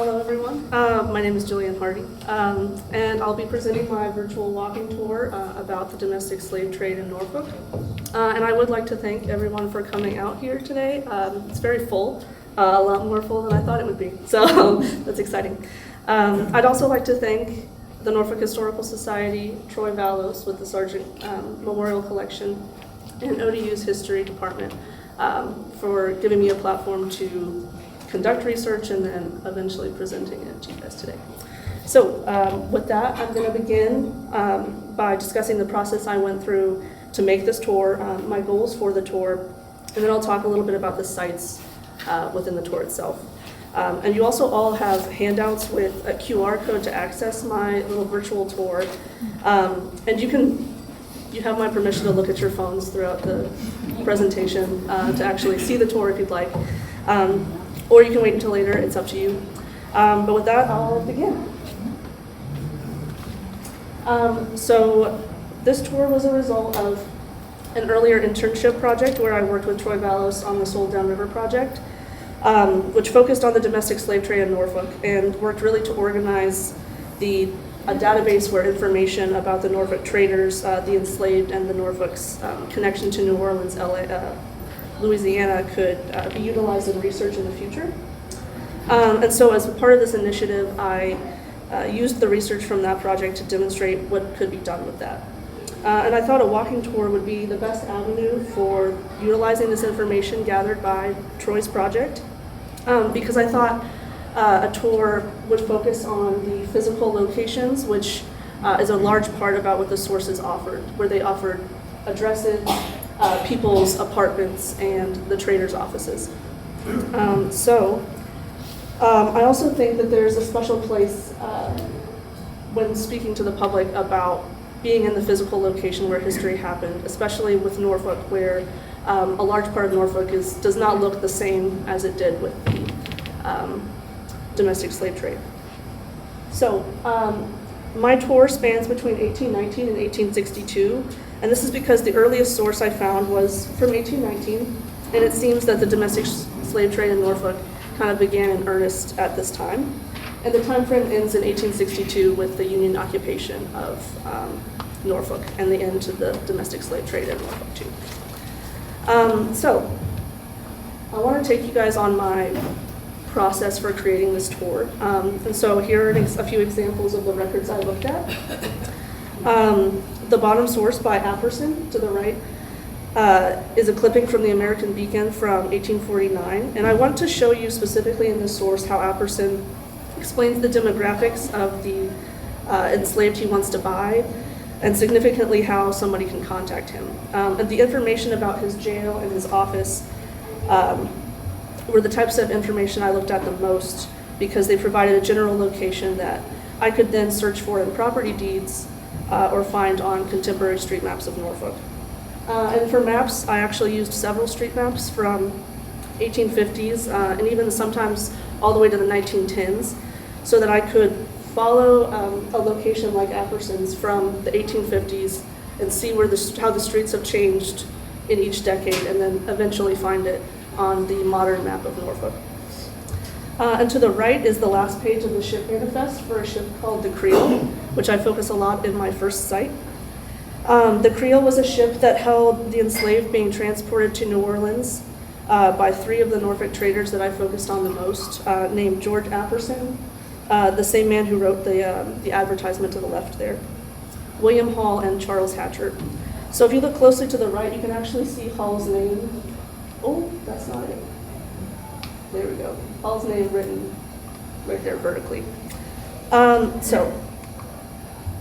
Hello everyone, my name is Gillian Hardy, and I'll be presenting my virtual walking tour about the domestic slave trade in Norfolk. And I would like to thank everyone for coming out here today. It's very full, a lot more full than I thought it would be, so that's exciting. I'd also like to thank the Norfolk Historical Society, Troy Vallos with the Sargeant Memorial Collection, and ODU's History Department for giving me a platform to conduct research and then eventually presenting it to you guys today. So with that, I'm going to begin by discussing the process I went through to make this tour, my goals for the tour, and then I'll talk a little bit about the sites within the tour itself. And you also all have handouts with a QR code to access my little virtual tour. And you have my permission to look at your phones throughout the presentation to actually see the tour if you'd like. Or you can wait until later, it's up to you. But with that, I'll begin. So this tour was a result of an earlier internship project where I worked with Troy Vallos on the Sold Down River project, which focused on the domestic slave trade in Norfolk and worked really to organize a database where information about the Norfolk traders, the enslaved, and the Norfolk's connection to New Orleans, Louisiana could be utilized in research in the future. And so as a part of this initiative, I used the research from that project to demonstrate what could be done with that. And I thought a walking tour would be the best avenue for utilizing this information gathered by Troy's project, because I thought a tour would focus on the physical locations, which is a large part about what the sources offered, where they offered addresses, people's apartments, and the traders' offices. I also think that there's a special place when speaking to the public about being in the physical location where history happened, especially with Norfolk, where a large part of Norfolk does not look the same as it did with the domestic slave trade. So my tour spans between 1819 and 1862. And this is because the earliest source I found was from 1819, and it seems that the domestic slave trade in Norfolk kind of began in earnest at this time. And the time frame ends in 1862 with the Union occupation of Norfolk and the end to the domestic slave trade in Norfolk too. So I want to take you guys on my process for creating this tour. And so here are a few examples of the records I looked at. The bottom source by Apperson to the right is a clipping from the American Beacon from 1849. And I want to show you specifically in this source how Apperson explains the demographics of the enslaved he wants to buy, and significantly how somebody can contact him. And the information about his jail and his office were the types of information I looked at the most, because they provided a general location that I could then search for in property deeds or find on contemporary street maps of Norfolk. And for maps, I actually used several street maps from 1850s and even sometimes all the way to the 1910s, so that I could follow a location like Apperson's from the 1850s and see how the streets have changed in each decade, and then eventually find it on the modern map of Norfolk. And to the right is the last page of the ship manifest for a ship called the Creole, which I focus a lot in my first site. The Creole was a ship that held the enslaved being transported to New Orleans by three of the Norfolk traders that I focused on the most, named George Apperson, the same man who wrote the advertisement to the left there, William Hall, and Charles Hatcher. So if you look closely to the right, you can actually see Hall's name. Oh, that's not it. There we go. Hall's name written right there vertically.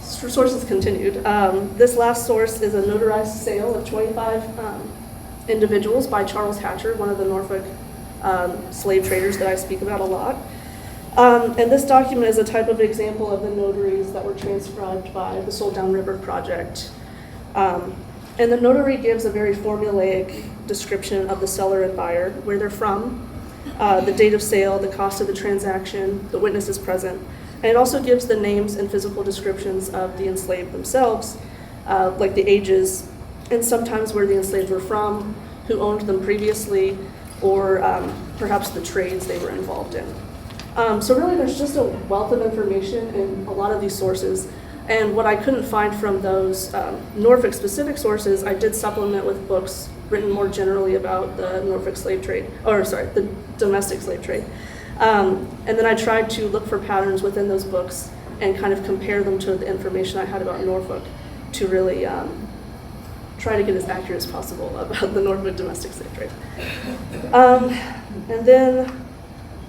Sources continued. This last source is a notarized sale of 25 individuals by Charles Hatcher, one of the Norfolk slave traders that I speak about a lot. And this document is a type of example of the notaries that were transcribed by the Sold Down River project. And the notary gives a very formulaic description of the seller and buyer, where they're from, the date of sale, the cost of the transaction, the witnesses present. And it also gives the names and physical descriptions of the enslaved themselves, like the ages, and sometimes where the enslaved were from, who owned them previously, or perhaps the trades they were involved in. So really there's just a wealth of information in a lot of these sources. And what I couldn't find from those Norfolk-specific sources, I did supplement with books written more generally about the Norfolk slave trade, the domestic slave trade. And then I tried to look for patterns within those books and kind of compare them to the information I had about Norfolk to really try to get as accurate as possible about the Norfolk domestic slave trade. And then,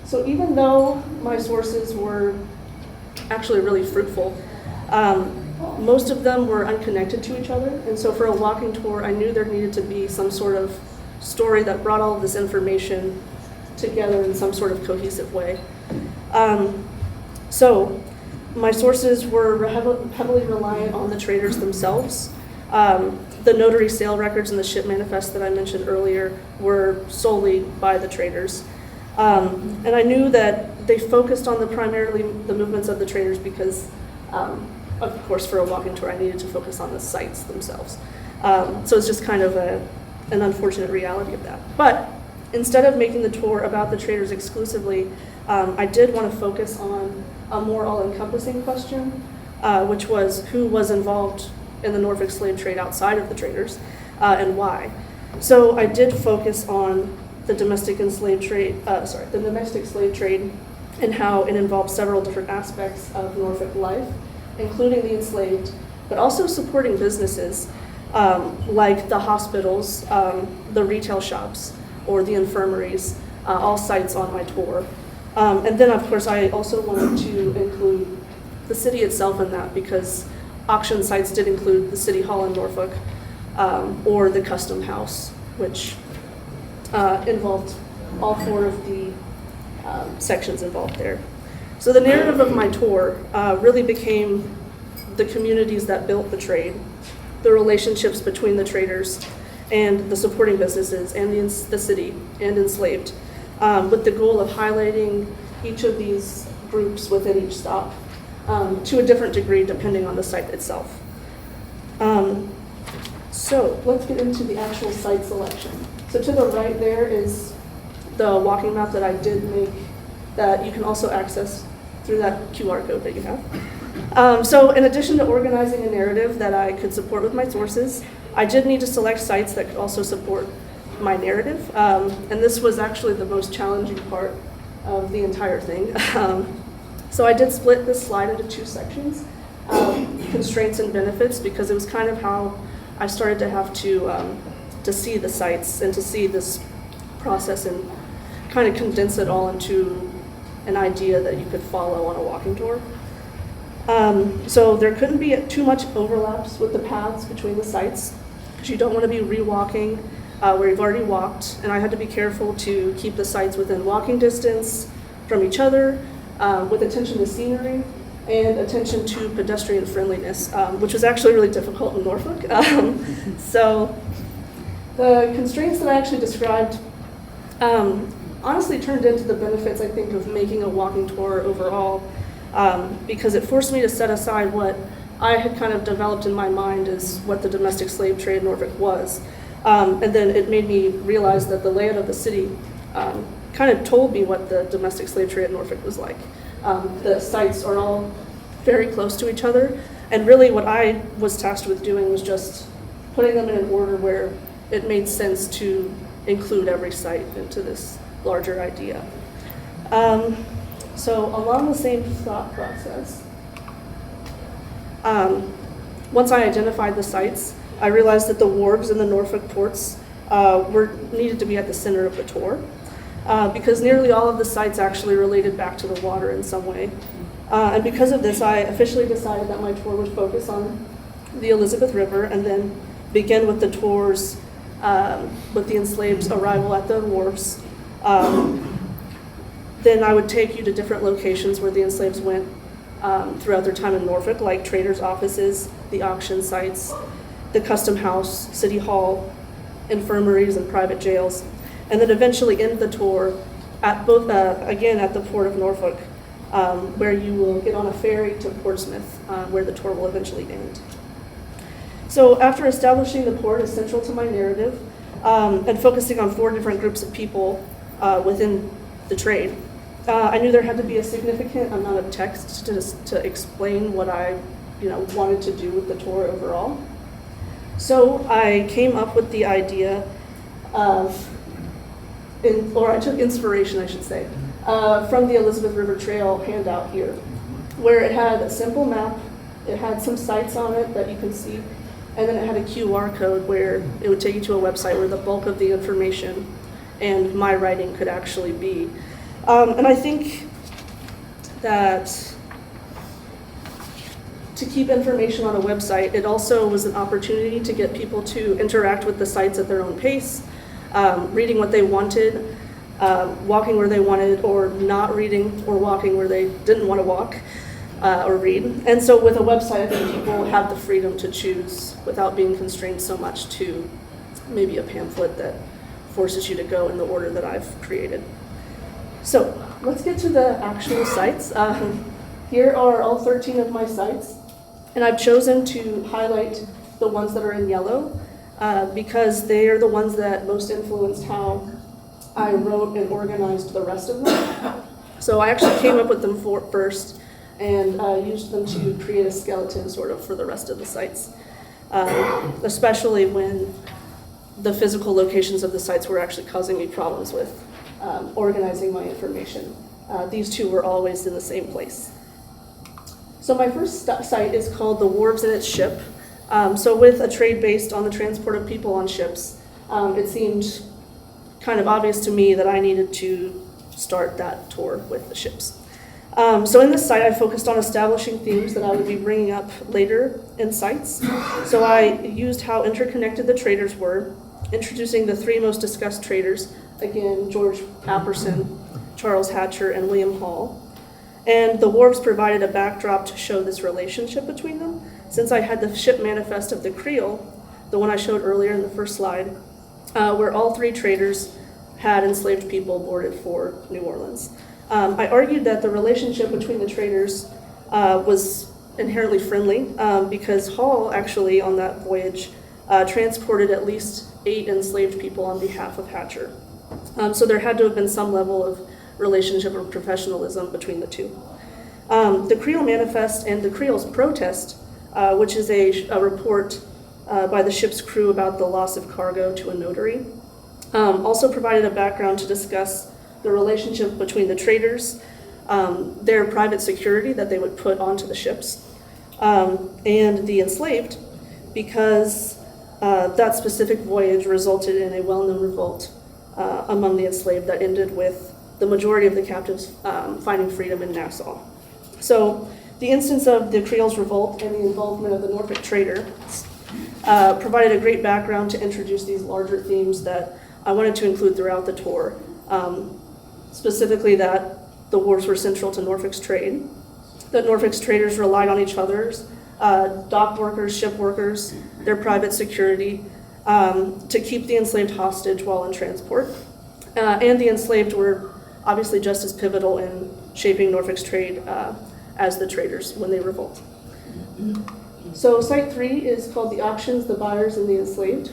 so even though my sources were actually really fruitful, most of them were unconnected to each other, and so for a walking tour, I knew there needed to be some sort of story that brought all of this information together in some sort of cohesive way. So my sources were heavily reliant on the traders themselves. The notary sale records and the ship manifest that I mentioned earlier were solely by the traders. And I knew that they focused on primarily the movements of the traders because of course, for a walking tour, I needed to focus on the sites themselves. So it's just kind of an unfortunate reality of that. But instead of making the tour about the traders exclusively, I did want to focus on a more all-encompassing question, which was who was involved in the Norfolk slave trade outside of the traders, and why. So I did focus on the domestic slave trade and how it involved several different aspects of Norfolk life, including the enslaved, but also supporting businesses like the hospitals, the retail shops, or the infirmaries, all sites on my tour. And then, of course, I also wanted to include the city itself in that because auction sites did include the City Hall in Norfolk or the Custom House, which involved all four of the sections involved there. So the narrative of my tour really became the communities that built the trade, the relationships between the traders and the supporting businesses and the city and enslaved, with the goal of highlighting each of these groups within each stop to a different degree depending on the site itself. So let's get into the actual site selection. So to the right there is the walking map that I did make that you can also access through that QR code that you have. So in addition to organizing a narrative that I could support with my sources, I did need to select sites that could also support my narrative. And this was actually the most challenging part of the entire thing. So I did split this slide into two sections, constraints and benefits, because it was kind of how I started to have to see the sites and to see this process and kind of condense it all into an idea that you could follow on a walking tour. So there couldn't be too much overlaps with the paths between the sites, because you don't want to be rewalking where you've already walked, and I had to be careful to keep the sites within walking distance from each other, with attention to scenery and attention to pedestrian friendliness, which was actually really difficult in Norfolk. So the constraints that I actually described honestly turned into the benefits, I think, of making a walking tour overall, because it forced me to set aside what I had kind of developed in my mind as what the domestic slave trade in Norfolk was. And then it made me realize that the layout of the city kind of told me what the domestic slave trade in Norfolk was like. The sites are all very close to each other, and really what I was tasked with doing was just putting them in an order where it made sense to include every site into this larger idea. So along the same thought process, once I identified the sites, I realized that the wharves in the Norfolk ports needed to be at the center of the tour, because nearly all of the sites actually related back to the water in some way. And because of this, I officially decided that my tour would focus on the Elizabeth River and then begin with the tours with the enslaved arrival at the wharves. Then I would take you to different locations where the enslaved went throughout their time in Norfolk, like traders' offices, the auction sites, the custom house, city hall, infirmaries, and private jails, and then eventually end the tour at both, again, at the port of Norfolk, where you will get on a ferry to Portsmouth, where the tour will eventually end. So after establishing the port as central to my narrative, and focusing on 4 different groups of people within the trade, I knew there had to be a significant amount of text to explain what I wanted to do with the tour overall. So I came up with the idea of, or I took inspiration, I should say, from the Elizabeth River Trail handout here, where it had a simple map, it had some sites on it that you can see, and then it had a QR code where it would take you to a website where the bulk of the information and my writing could actually be. And I think that to keep information on a website, it also was an opportunity to get people to interact with the sites at their own pace, reading what they wanted, walking where they wanted, or not reading or walking where they didn't want to walk or read. And so with a website, I think people have the freedom to choose without being constrained so much to maybe a pamphlet that forces you to go in the order that I've created. So let's get to the actual sites. Here are all 13 of my sites, and I've chosen to highlight the ones that are in yellow because they are the ones that most influenced how I wrote and organized the rest of them. So I actually came up with them first and used them to create a skeleton sort of for the rest of the sites, especially when the physical locations of the sites were actually causing me problems with organizing my information. These two were always in the same place. So my first site is called The Wharves and Its Ship. So with a trade based on the transport of people on ships, it seemed kind of obvious to me that I needed to start that tour with the ships. So in this site, I focused on establishing themes that I would be bringing up later in sites. So I used how interconnected the traders were, introducing the three most discussed traders, again, George Apperson, Charles Hatcher, and William Hall. And the wharves provided a backdrop to show this relationship between them, since I had the ship manifest of the Creole, the one I showed earlier in the first slide, where all three traders had enslaved people boarded for New Orleans. I argued that the relationship between the traders was inherently friendly because Hall actually on that voyage transported at least 8 enslaved people on behalf of Hatcher. So there had to have been some level of relationship or professionalism between the two. The Creole Manifest and the Creole's Protest, which is a report by the ship's crew about the loss of cargo to a notary, also provided a background to discuss the relationship between the traders, their private security that they would put onto the ships, and the enslaved, because that specific voyage resulted in a well-known revolt among the enslaved that ended with the majority of the captives finding freedom in Nassau. So the instance of the Creole's revolt and the involvement of the Norfolk trader provided a great background to introduce these larger themes that I wanted to include throughout the tour, specifically that the wharves were central to Norfolk's trade, that Norfolk's traders relied on each other's, dock workers, ship workers, their private security, to keep the enslaved hostage while in transport. And the enslaved were obviously just as pivotal in shaping Norfolk's trade as the traders when they revolt. So site 3 is called The Auctions, the Buyers, and the Enslaved.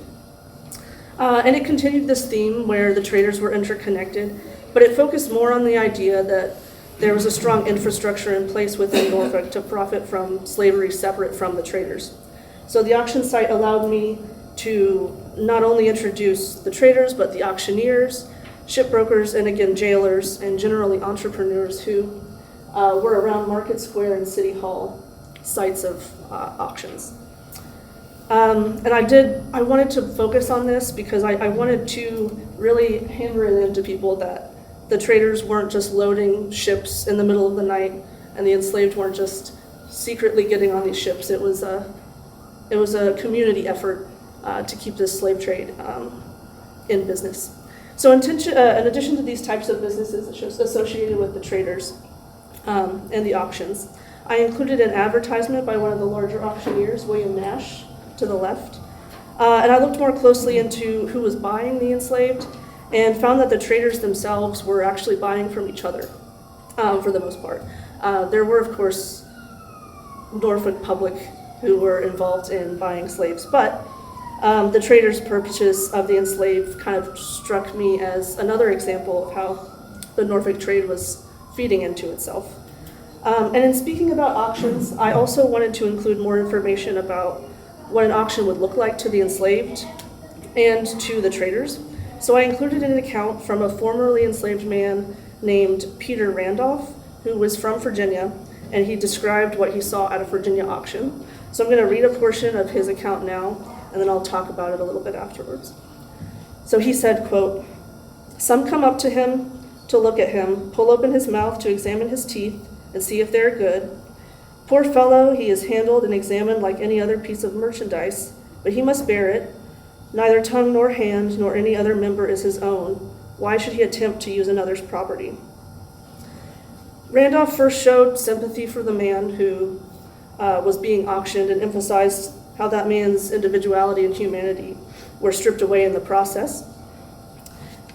And it continued this theme where the traders were interconnected, but it focused more on the idea that there was a strong infrastructure in place within Norfolk to profit from slavery separate from the traders. So the auction site allowed me to not only introduce the traders, but the auctioneers, shipbrokers, and again, jailers, and generally entrepreneurs who were around Market Square and City Hall sites of auctions. And I wanted to focus on this because I wanted to really hammer it into people that the traders weren't just loading ships in the middle of the night and the enslaved weren't just secretly getting on these ships. It was a community effort to keep this slave trade in business. So in addition to these types of businesses associated with the traders and the auctions, I included an advertisement by one of the larger auctioneers, William Nash, to the left. And I looked more closely into who was buying the enslaved and found that the traders themselves were actually buying from each other for the most part. There were, of course, Norfolk public who were involved in buying slaves, but the traders' purchase of the enslaved kind of struck me as another example of how the Norfolk trade was feeding into itself. And in speaking about auctions, I also wanted to include more information about what an auction would look like to the enslaved and to the traders. So I included an account from a formerly enslaved man named Peter Randolph, who was from Virginia, and he described what he saw at a Virginia auction. So I'm going to read a portion of his account now, and then I'll talk about it a little bit afterwards. So he said, quote, "Some come up to him to look at him, pull open his mouth to examine his teeth and see if they are good. Poor fellow, he is handled and examined like any other piece of merchandise, but he must bear it. Neither tongue nor hand nor any other member is his own. Why should he attempt to use another's property?" Randolph first showed sympathy for the man who was being auctioned and emphasized how that man's individuality and humanity were stripped away in the process.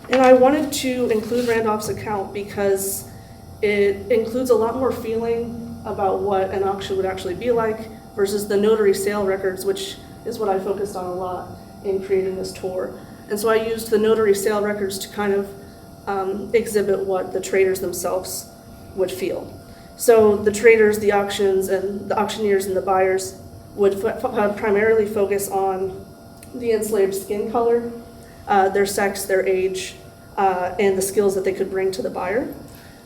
And I wanted to include Randolph's account because it includes a lot more feeling about what an auction would actually be like versus the notary sale records, which is what I focused on a lot in creating this tour. And so I used the notary sale records to kind of exhibit what the traders themselves would feel. So the traders, the auctions, and the auctioneers and the buyers would primarily focus on the enslaved skin color, their sex, their age, and the skills that they could bring to the buyer.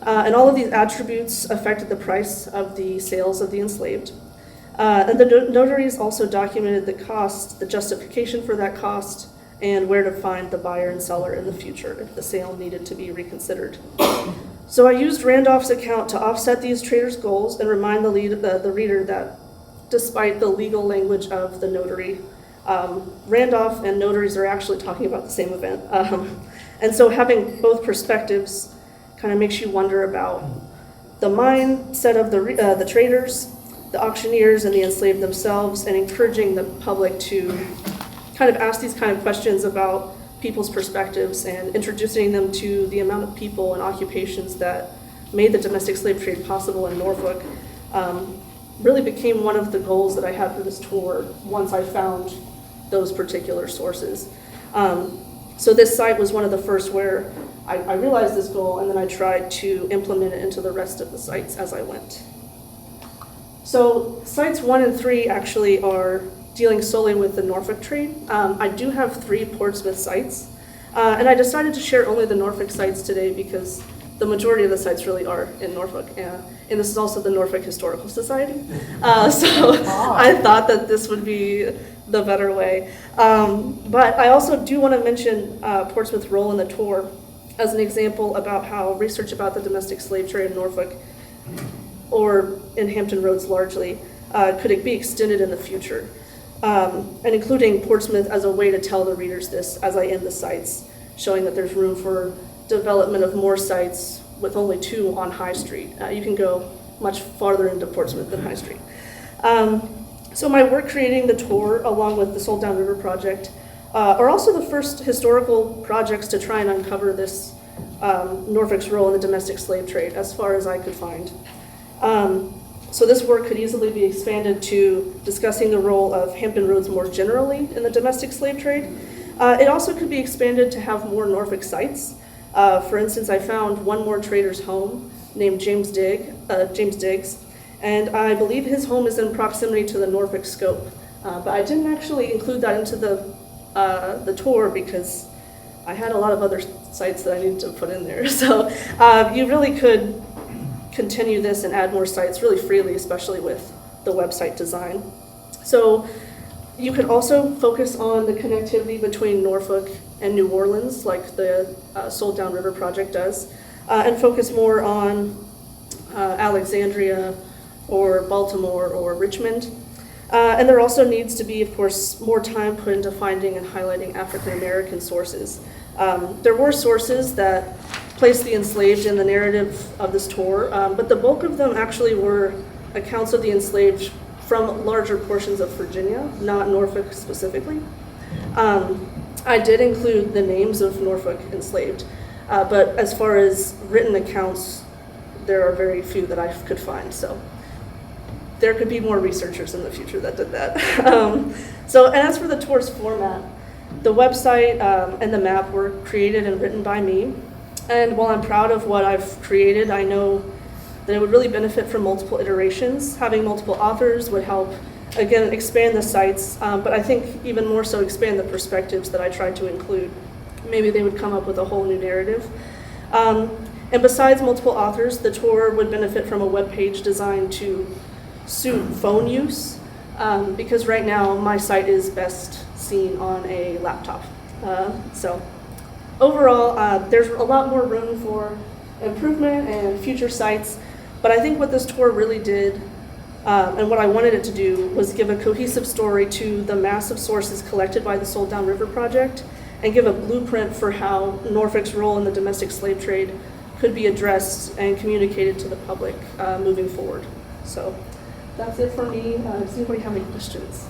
And all of these attributes affected the price of the sales of the enslaved. And the notaries also documented the cost, the justification for that cost, and where to find the buyer and seller in the future if the sale needed to be reconsidered. So I used Randolph's account to offset these traders' goals and remind the reader that despite the legal language of the notary, Randolph and notaries are actually talking about the same event. And so having both perspectives kind of makes you wonder about the mindset of the traders, the auctioneers, and the enslaved themselves, and encouraging the public to kind of ask these kind of questions about people's perspectives and introducing them to the amount of people and occupations that made the domestic slave trade possible in Norfolk. Really became one of the goals that I had for this tour once I found those particular sources. So this site was one of the first where I realized this goal, and then I tried to implement it into the rest of the sites as I went. So sites 1 and 3 actually are dealing solely with the Norfolk trade. I do have 3 Portsmouth sites, and I decided to share only the Norfolk sites today because the majority of the sites really are in Norfolk, and this is also the Norfolk Historical Society. So I thought that this would be the better way. But I also do want to mention Portsmouth's role in the tour as an example about how research about the domestic slave trade in Norfolk, or in Hampton Roads largely, could it be extended in the future. And including Portsmouth as a way to tell the readers this as I end the sites, showing that there's room for development of more sites with only 2 on High Street. You can go much farther into Portsmouth than High Street. So my work creating the tour, along with the Sold Down River Project, are also the first historical projects to try and uncover this Norfolk's role in the domestic slave trade, as far as I could find. So this work could easily be expanded to discussing the role of Hampton Roads more generally in the domestic slave trade. It also could be expanded to have more Norfolk sites. For instance, I found one more trader's home named James Diggs, and I believe his home is in proximity to the Norfolk scope. But I didn't actually include that into the tour because I had a lot of other sites that I needed to put in there. So you really could continue this and add more sites really freely, especially with the website design. So you could also focus on the connectivity between Norfolk and New Orleans, like the Sold Down River Project does, and focus more on Alexandria or Baltimore or Richmond. And there also needs to be, of course, more time put into finding and highlighting African American sources. There were sources that placed the enslaved in the narrative of this tour, but the bulk of them actually were accounts of the enslaved from larger portions of Virginia, not Norfolk specifically. I did include the names of Norfolk enslaved, but as far as written accounts, there are very few that I could find. So there could be more researchers in the future that did that. And as for the tour's format, the website and the map were created and written by me. And while I'm proud of what I've created, I know that it would really benefit from multiple iterations. Having multiple authors would help, again, expand the sites, but I think even more so expand the perspectives that I tried to include. Maybe they would come up with a whole new narrative. And besides multiple authors, the tour would benefit from a web page designed to suit phone use, because right now my site is best seen on a laptop. So overall, there's a lot more room for improvement and future sites, but I think what this tour really did, and what I wanted it to do, was give a cohesive story to the massive sources collected by the Sold Down River Project, and give a blueprint for how Norfolk's role in the domestic slave trade could be addressed and communicated to the public moving forward. So that's it for me. Does anybody have any questions?